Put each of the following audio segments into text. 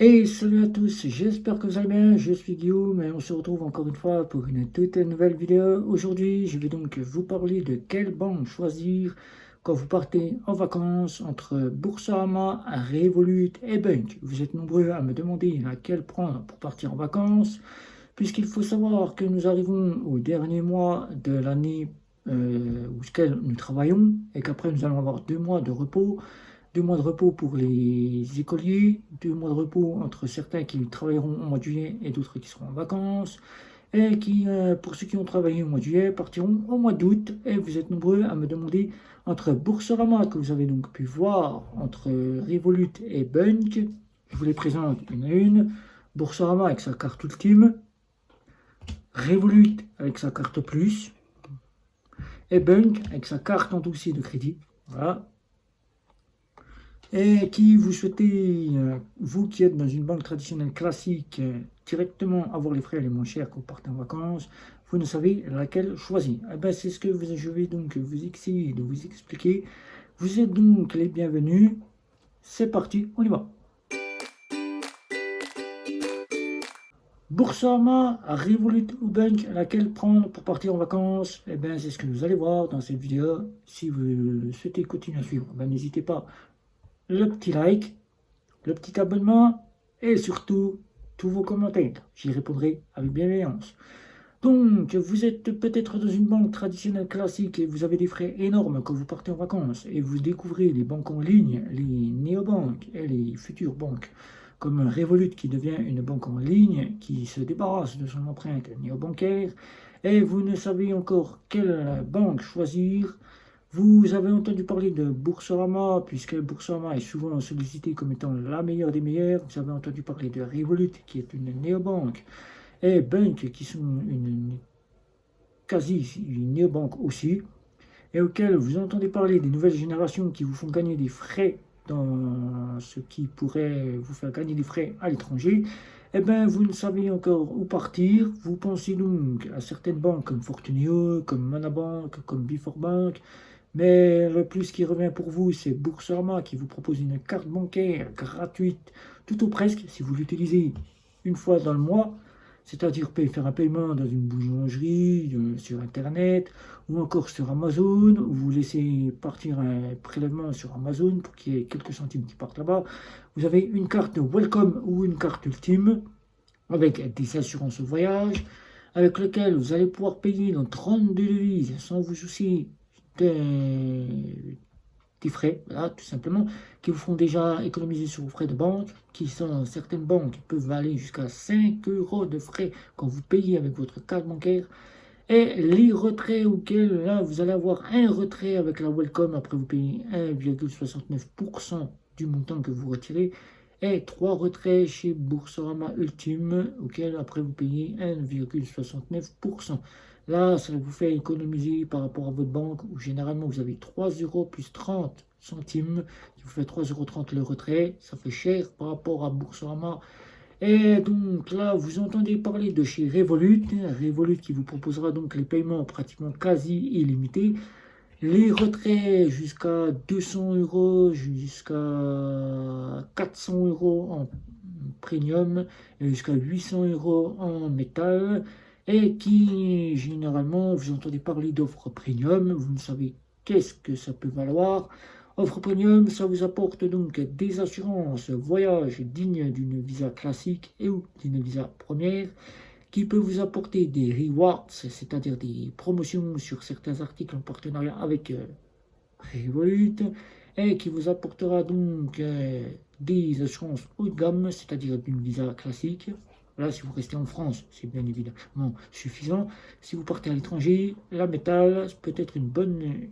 Et salut à tous, j'espère que vous allez bien, je suis Guillaume et on se retrouve encore une fois pour une toute nouvelle vidéo. Aujourd'hui, je vais donc vous parler de quelle banque choisir quand vous partez en vacances entre Boursorama, Revolut et Bank. Vous êtes nombreux à me demander laquelle prendre pour partir en vacances, puisqu'il faut savoir que nous arrivons au dernier mois de l'année auquel nous travaillons et qu'après nous allons avoir 2 mois de repos. 2 mois de repos pour les écoliers, 2 mois de repos entre certains qui travailleront au mois de juillet et d'autres qui seront en vacances, et qui, pour ceux qui ont travaillé au mois de juillet, partiront au mois d'août. Et vous êtes nombreux à me demander entre Boursorama, que vous avez donc pu voir, entre Revolut et Bank. Je vous les présente une à une. Boursorama avec sa carte Ultime, Revolut avec sa carte Plus, et Bank avec sa carte en dossier de crédit. Voilà. Et qui vous souhaitez, vous qui êtes dans une banque traditionnelle classique, directement avoir les frais les moins chers quand vous partez en vacances, vous ne savez laquelle choisir. Eh ben, c'est ce que je vais donc vous essayer de vous expliquer. Vous êtes donc les bienvenus. C'est parti, on y va. Boursorama, Revolut ou Bank, laquelle prendre pour partir en vacances? Eh bien, c'est ce que vous allez voir dans cette vidéo. Si vous souhaitez continuer à suivre, ben, n'hésitez pas le petit like, le petit abonnement et surtout tous vos commentaires. J'y répondrai avec bienveillance. Donc, vous êtes peut-être dans une banque traditionnelle classique et vous avez des frais énormes quand vous partez en vacances et vous découvrez les banques en ligne, les néobanques et les futures banques, comme Revolut qui devient une banque en ligne qui se débarrasse de son empreinte néobancaire et vous ne savez encore quelle banque choisir. Vous avez entendu parler de Boursorama, puisque Boursorama est souvent sollicité comme étant la meilleure des meilleures. Vous avez entendu parler de Revolut, qui est une néobanque, et Bank, qui sont une néobanque aussi, et auquel vous entendez parler des nouvelles générations qui vous font gagner des frais dans ce qui pourrait vous faire gagner des frais à l'étranger. Eh bien, vous ne savez encore où partir. Vous pensez donc à certaines banques comme Fortuneo, comme Manabank, comme Before Bank. Mais le plus qui revient pour vous, c'est Boursorama qui vous propose une carte bancaire gratuite, tout ou presque, si vous l'utilisez une fois dans le mois, c'est-à-dire faire un paiement dans une boulangerie, sur Internet, ou encore sur Amazon, ou vous laissez partir un prélèvement sur Amazon pour qu'il y ait quelques centimes qui partent là-bas. Vous avez une carte Welcome ou une carte Ultime avec des assurances voyage, avec lequel vous allez pouvoir payer dans 32 devises sans vous soucier des frais, voilà, tout simplement, qui vous font déjà économiser sur vos frais de banque, qui sont certaines banques qui peuvent aller jusqu'à 5 euros de frais quand vous payez avec votre carte bancaire. Et les retraits auxquels là vous allez avoir un retrait avec la Welcome, après vous payez 1,69% du montant que vous retirez, et 3 retraits chez Boursorama Ultime, auquel après vous payez 1,69%. Là, ça vous fait économiser par rapport à votre banque, où généralement vous avez 3 euros plus 30 centimes, qui vous fait 3,30 € le retrait. Ça fait cher par rapport à Boursorama. Et donc là, vous entendez parler de chez Revolut, Revolut qui vous proposera donc les paiements pratiquement quasi illimités, les retraits jusqu'à 200 euros, jusqu'à 400 euros en premium, et jusqu'à 800 euros en métal, et qui généralement, vous entendez parler d'offres premium, vous ne savez qu'est-ce que ça peut valoir. Offre premium, ça vous apporte donc des assurances voyage dignes d'une visa classique et ou d'une visa première, qui peut vous apporter des rewards, c'est-à-dire des promotions sur certains articles en partenariat avec Revolut, et qui vous apportera donc des assurances haut de gamme, c'est-à-dire d'une visa classique. Là, si vous restez en France, c'est bien évidemment suffisant. Si vous partez à l'étranger, la métal peut être une bonne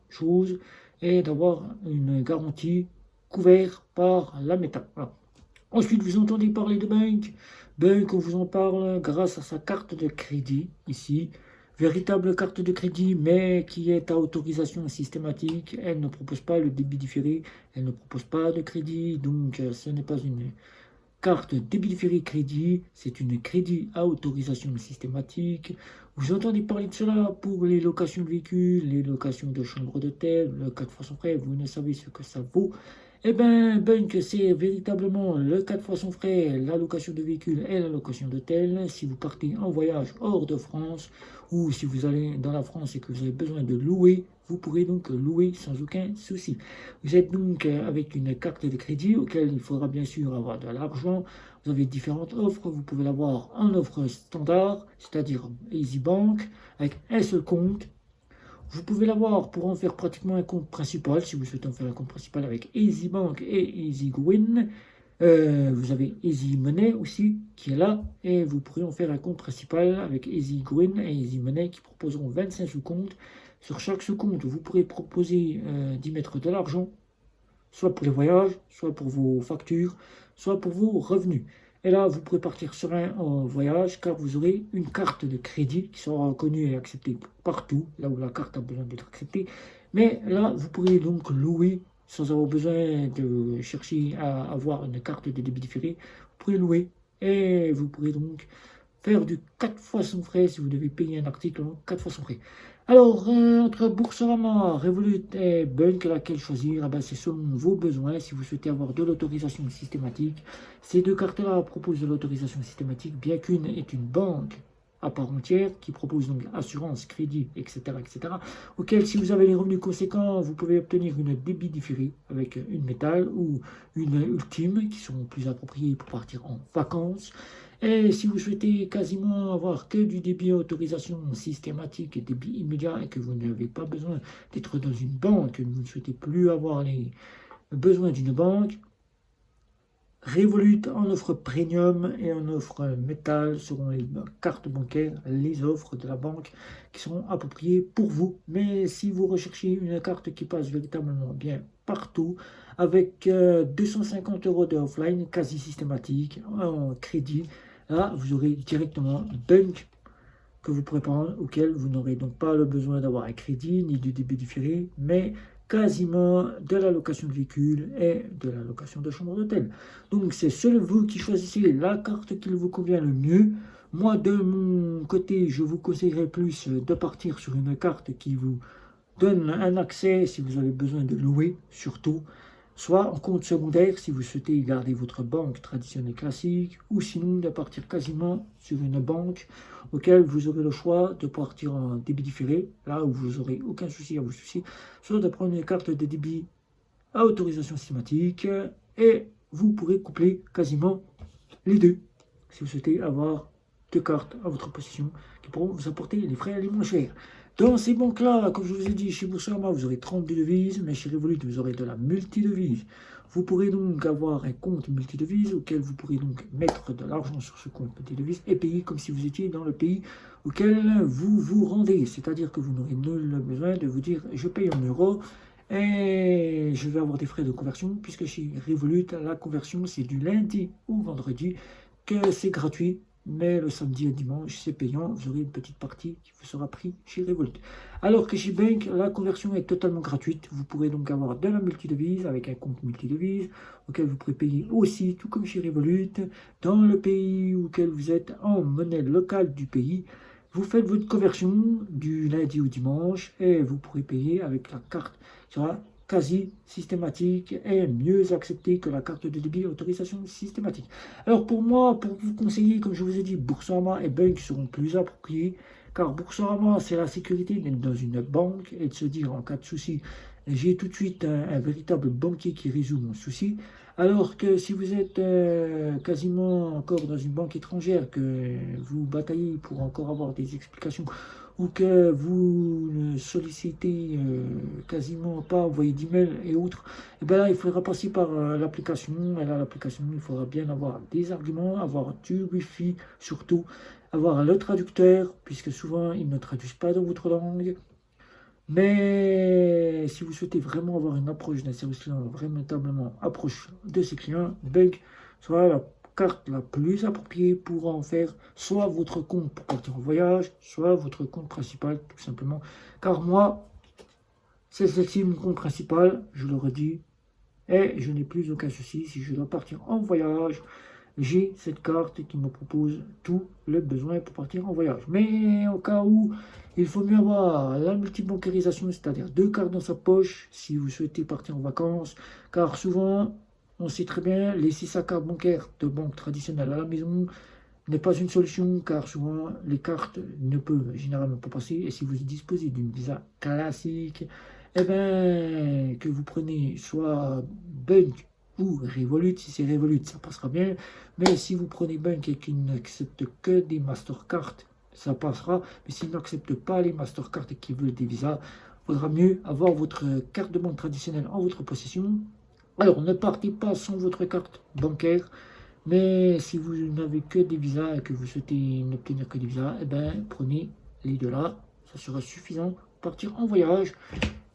chose et d'avoir une garantie couverte par la métal. Voilà. Ensuite, vous entendez parler de Bank. Bank, on vous en parle grâce à sa carte de crédit, ici. Véritable carte de crédit, mais qui est à autorisation systématique. Elle ne propose pas le débit différé, elle ne propose pas de crédit, donc ce n'est pas une carte débit différé crédit, c'est une crédit à autorisation systématique. Vous entendez parler de cela pour les locations de véhicules, les locations de chambres d'hôtel, le cas de façon près, vous ne savez ce que ça vaut. Eh bien, Bunk, c'est véritablement le 4 fois son frais, la location de véhicule et la location d'hôtel. Si vous partez en voyage hors de France ou si vous allez dans la France et que vous avez besoin de louer, vous pourrez donc louer sans aucun souci. Vous êtes donc avec une carte de crédit auquel il faudra bien sûr avoir de l'argent. Vous avez différentes offres. Vous pouvez l'avoir en offre standard, c'est-à-dire Easy Bank, avec un seul compte. Vous pouvez l'avoir pour en faire pratiquement un compte principal, si vous souhaitez en faire un compte principal avec Easy Bank et Easy Gwin. Vous avez Easy Money aussi qui est là et vous pourrez en faire un compte principal avec Easy Gwin et Easy Money qui proposeront 25 sous-comptes. Sur chaque sous-compte, vous pourrez proposer d'y mettre de l'argent, soit pour les voyages, soit pour vos factures, soit pour vos revenus. Et là, vous pourrez partir serein en voyage car vous aurez une carte de crédit qui sera reconnue et acceptée partout, là où la carte a besoin d'être acceptée. Mais là, vous pourrez donc louer sans avoir besoin de chercher à avoir une carte de débit différé. Vous pourrez louer et vous pourrez donc faire du 4 fois son frais si vous devez payer un article en 4 fois son frais. Alors, entre Boursorama, Revolut et Bunk, laquelle choisir? Ben, c'est selon vos besoins. Si vous souhaitez avoir de l'autorisation systématique, ces deux cartes-là proposent de l'autorisation systématique, bien qu'une est une banque à part entière qui propose donc assurance, crédit, etc., etc., auquel, si vous avez les revenus conséquents, vous pouvez obtenir une débit différé avec une métal ou une ultime qui sont plus appropriées pour partir en vacances. Et si vous souhaitez quasiment avoir que du débit à autorisation systématique et débit immédiat et que vous n'avez pas besoin d'être dans une banque, que vous ne souhaitez plus avoir les besoins d'une banque, Revolut en offre premium et en offre métal seront les cartes bancaires, les offres de la banque qui seront appropriées pour vous. Mais si vous recherchez une carte qui passe véritablement bien partout, avec 250 € de offline quasi systématique en crédit, là vous aurez directement Bunk que vous pourrez prendre, auquel vous n'aurez donc pas le besoin d'avoir un crédit ni du débit différé, mais quasiment de la location de véhicule et de la location de chambre d'hôtel. Donc c'est seul vous qui choisissez la carte qui vous convient le mieux. Moi de mon côté, je vous conseillerais plus de partir sur une carte qui vous donne un accès si vous avez besoin de louer, surtout, soit en compte secondaire si vous souhaitez garder votre banque traditionnelle classique, ou sinon de partir quasiment sur une banque auquel vous aurez le choix de partir en débit différé, là où vous n'aurez aucun souci à vous soucier, soit de prendre une carte de débit à autorisation systématique, et vous pourrez coupler quasiment les deux, si vous souhaitez avoir deux cartes à votre possession qui pourront vous apporter les frais les moins chers. Dans ces banques-là, comme je vous ai dit, chez Boursorama, vous aurez 32 devises, mais chez Revolut, vous aurez de la multidevise. Vous pourrez donc avoir un compte multidevise auquel vous pourrez donc mettre de l'argent sur ce compte multidevise et payer comme si vous étiez dans le pays auquel vous vous rendez. C'est-à-dire que vous n'aurez nul besoin de vous dire je paye en euros et je vais avoir des frais de conversion, puisque chez Revolut, la conversion c'est du lundi au vendredi, que c'est gratuit. Mais le samedi et dimanche, c'est payant, vous aurez une petite partie qui vous sera prise chez Revolut. Alors que chez Bank, la conversion est totalement gratuite. Vous pourrez donc avoir de la multidevise avec un compte multidevise auquel vous pourrez payer aussi, tout comme chez Revolut, dans le pays auquel vous êtes en monnaie locale du pays. Vous faites votre conversion du lundi au dimanche et vous pourrez payer avec la carte qui sera quasi systématique et mieux acceptée que la carte de débit autorisation systématique. Alors pour moi, pour vous conseiller, comme je vous ai dit, Boursorama et Bunk seront plus appropriés, car Boursorama, c'est la sécurité d'être dans une banque et de se dire en cas de souci, j'ai tout de suite un véritable banquier qui résout mon souci. Alors que si vous êtes quasiment encore dans une banque étrangère, que vous bataillez pour encore avoir des explications, ou que vous ne sollicitez quasiment pas, envoyer d'emails et autres, et bien là, il faudra passer par l'application. Et là, l'application, il faudra bien avoir des arguments, avoir du Wi-Fi, surtout, avoir le traducteur, puisque souvent, ils ne traduisent pas dans votre langue. Mais si vous souhaitez vraiment avoir une approche d'un service client, véritablement approche de ses clients, Bunk sera la carte la plus appropriée pour en faire soit votre compte pour partir en voyage, soit votre compte principal, tout simplement. Car moi, c'est celle-ci mon compte principal, je le redis, et je n'ai plus aucun souci si je dois partir en voyage j'ai cette carte qui me propose tout le besoin pour partir en voyage. Mais au cas où, il faut mieux avoir la multibancarisation, c'est-à-dire 2 cartes dans sa poche si vous souhaitez partir en vacances, car souvent, on sait très bien, laisser sa carte bancaire de banque traditionnelle à la maison n'est pas une solution, car souvent les cartes ne peuvent généralement pas passer. Et si vous disposez d'une Visa classique, eh ben, que vous prenez soit Bank ou Revolut, si c'est Revolut, ça passera bien. Mais si vous prenez Bank et qu'il n'accepte que des Mastercard, ça passera. Mais s'il n'accepte pas les Mastercard et qu'il veut des visas, il faudra mieux avoir votre carte de banque traditionnelle en votre possession. Alors, ne partez pas sans votre carte bancaire. Mais si vous n'avez que des visas et que vous souhaitez n'obtenir que des visas, eh ben, prenez les deux là. Ça sera suffisant pour partir en voyage.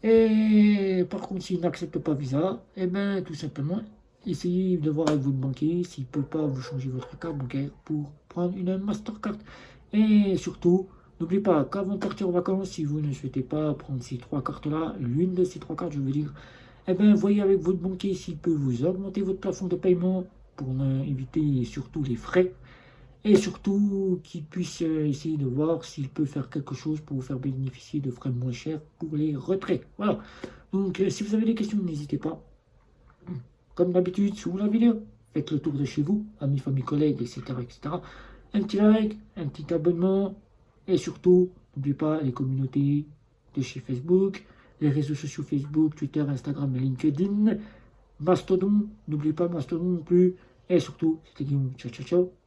Et par contre, s'il n'accepte pas visa, eh ben, tout simplement, essayez de voir avec votre banquier s'il ne peut pas vous changer votre carte bancaire pour prendre une Mastercard. Et surtout, n'oubliez pas qu'avant de partir en vacances, si vous ne souhaitez pas prendre ces 3 cartes-là, l'une de ces 3 cartes, je veux dire, eh bien, voyez avec votre banquier s'il peut vous augmenter votre plafond de paiement pour éviter surtout les frais. Et surtout qu'il puisse essayer de voir s'il peut faire quelque chose pour vous faire bénéficier de frais moins chers pour les retraits. Voilà. Donc, si vous avez des questions, n'hésitez pas. Comme d'habitude, sous la vidéo, faites le tour de chez vous, amis, famille, collègues, etc., etc. Un petit like, un petit abonnement. Et surtout, n'oubliez pas les communautés de chez Facebook, les réseaux sociaux Facebook, Twitter, Instagram et LinkedIn. Mastodon, n'oubliez pas Mastodon non plus. Et surtout, c'était Guillaume. Ciao, ciao, ciao.